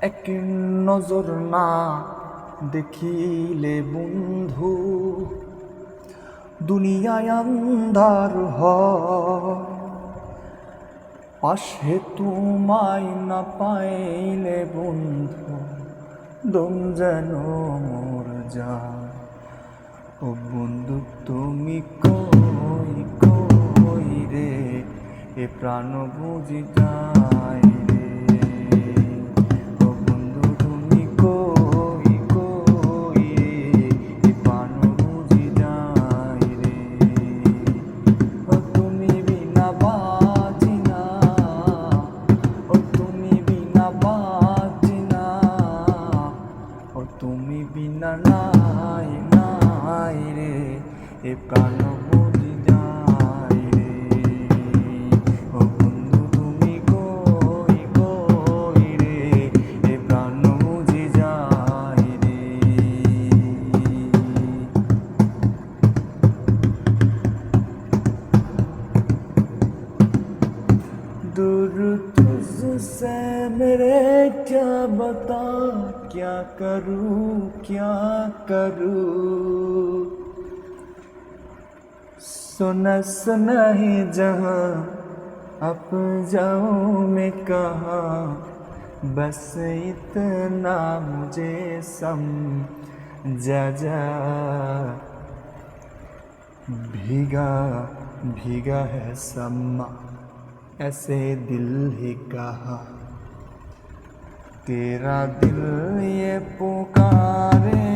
এক নজর না দেখিলে বন্ধু দুনিয়ায় আন্ধার হয়। পাশে তোমায় না পাইলে বন্ধু দম যেন মোর যায়। ও বন্ধু তুমি কই কই রে, এ প্রাণ বুঝি যায় রে। ও বন্ধু তুমি কই কই রে, এ প্রাণ বুঝি যায় রে। ও তুমি বিনা বাঁচি না, ও তুমি বিনা বাঁচি না, ও তুমি বিনা নাই নাই রে, এ প্রাণ বুঝি যায় রে। ও বন্ধু তুমি কই কই রে, এ প্রাণ বুঝি যায় রে। दूर तुझसे मेरे क्या बता, क्या करूं क्या करूं। सुना सुना ही जहां अब जाऊं मैं कहाँ, बस इतना मुझे समझा जा। भीगा भीगा है समा ऐसे दिल ही कहा, तेरा दिल ये पुकारे